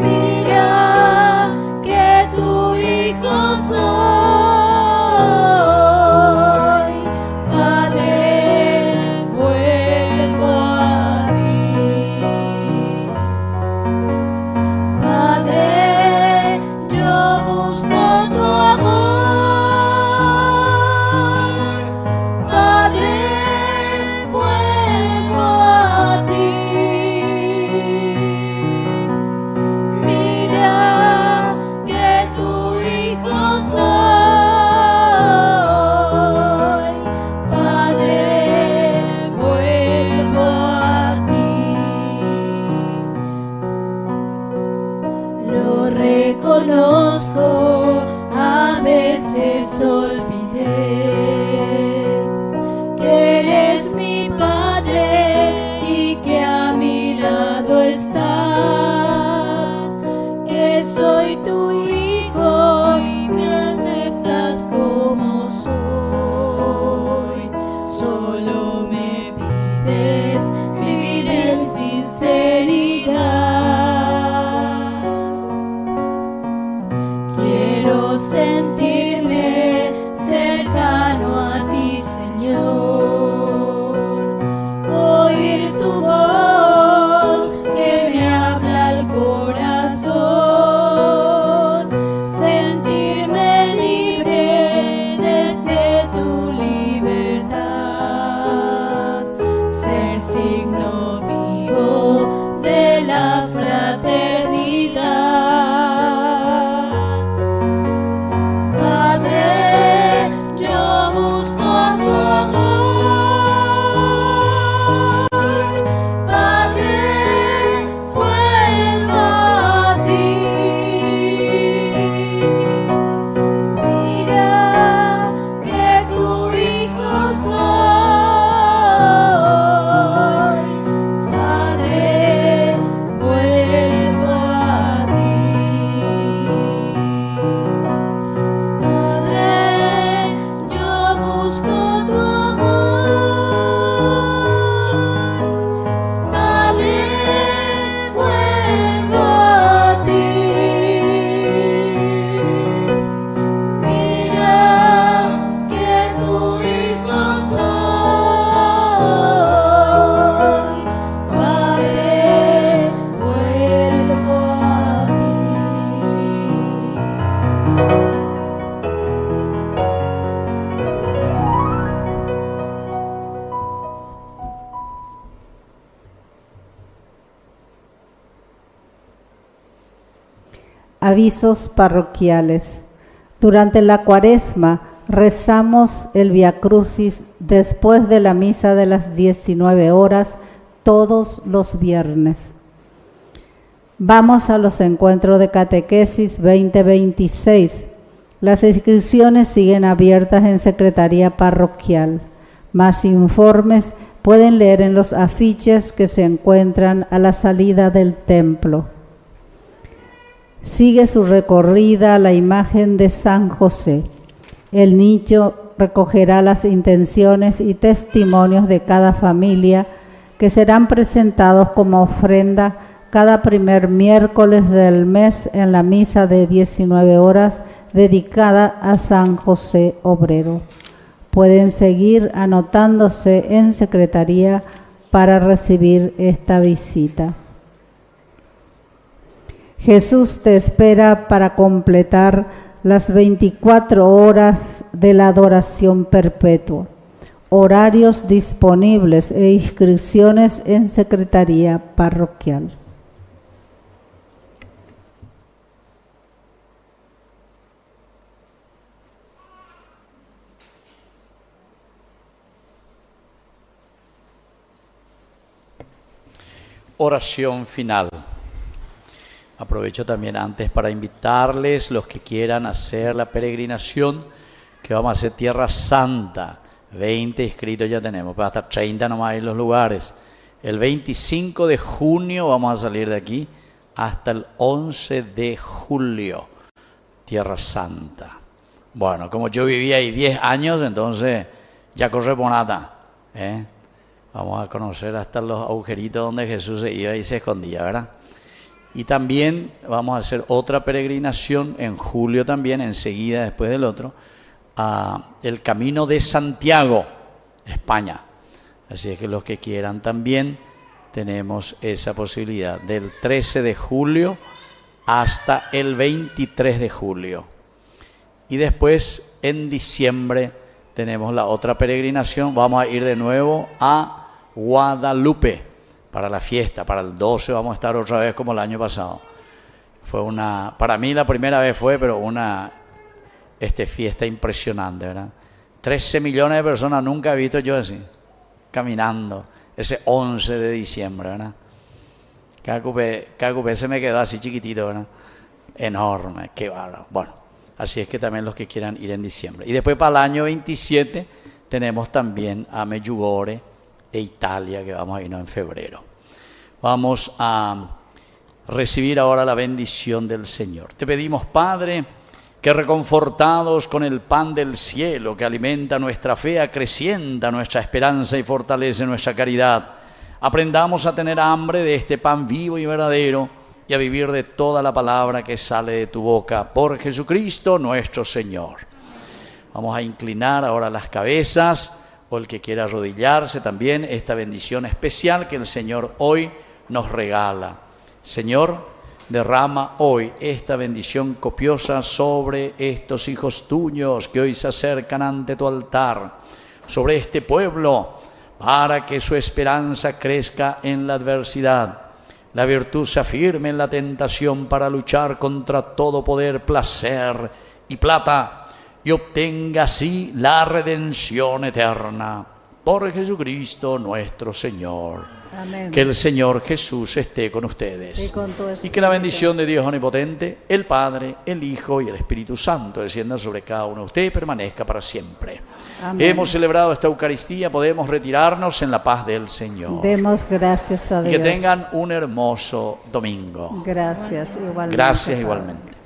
Mira que tu Hijo Avisos parroquiales. Durante la Cuaresma rezamos el Vía Crucis después de la misa de las 19 horas todos los viernes. Vamos a los encuentros de catequesis 2026. Las inscripciones siguen abiertas en Secretaría Parroquial. Más informes pueden leer en los afiches que se encuentran a la salida del templo. Sigue su recorrida la imagen de San José. El niño recogerá las intenciones y testimonios de cada familia que serán presentados como ofrenda cada primer miércoles del mes en la misa de 19 horas dedicada a San José Obrero. Pueden seguir anotándose en Secretaría para recibir esta visita. Jesús te espera para completar las 24 horas de la adoración perpetua. Horarios disponibles e inscripciones en Secretaría Parroquial. Oración final. Aprovecho también antes para invitarles, los que quieran hacer la peregrinación, que vamos a hacer Tierra Santa. 20 inscritos ya tenemos, pero hasta 30 nomás hay los lugares. El 25 de junio vamos a salir de aquí hasta el 11 de julio. Tierra Santa. Bueno, como yo viví ahí 10 años, entonces ya corre por nada, ¿eh? Vamos a conocer hasta los agujeritos donde Jesús se iba y se escondía, ¿verdad? Y también vamos a hacer otra peregrinación en julio también, enseguida después del otro, a el Camino de Santiago, España. Así es que los que quieran también tenemos esa posibilidad, del 13 de julio hasta el 23 de julio. Y después, en diciembre, tenemos la otra peregrinación. Vamos a ir de nuevo a Guadalupe para la fiesta, para el 12 vamos a estar otra vez como el año pasado. Fue para mí la primera vez pero una fiesta impresionante, ¿verdad? 13 millones de personas, nunca he visto yo así, caminando, ese 11 de diciembre, ¿verdad? Cada cupé se me quedó así chiquitito, ¿verdad? Enorme, qué bárbaro. Bueno, así es que también los que quieran ir en diciembre. Y después para el año 27 tenemos también a Medjugorje e Italia, que vamos a irnos en febrero. Vamos a recibir ahora la bendición del Señor. Te pedimos, Padre, que reconfortados con el pan del cielo, que alimenta nuestra fe, acrecienta nuestra esperanza y fortalece nuestra caridad, aprendamos a tener hambre de este pan vivo y verdadero y a vivir de toda la palabra que sale de tu boca, por Jesucristo nuestro Señor. Vamos a inclinar ahora las cabezas, o el que quiera arrodillarse también, esta bendición especial que el Señor hoy nos regala. Señor, derrama hoy esta bendición copiosa sobre estos hijos tuyos que hoy se acercan ante tu altar, sobre este pueblo, para que su esperanza crezca en la adversidad, la virtud se afirme en la tentación para luchar contra todo poder, placer y plata, y obtenga así la redención eterna. Por Jesucristo nuestro Señor. Amén. Que el Señor Jesús esté con ustedes. Y con tu espíritu. Y que la bendición de Dios Omnipotente, el Padre, el Hijo y el Espíritu Santo desciendan sobre cada uno de ustedes y permanezca para siempre. Amén. Hemos celebrado esta Eucaristía, podemos retirarnos en la paz del Señor. Demos gracias a Dios. Y que tengan un hermoso domingo. Gracias igualmente. Gracias igualmente.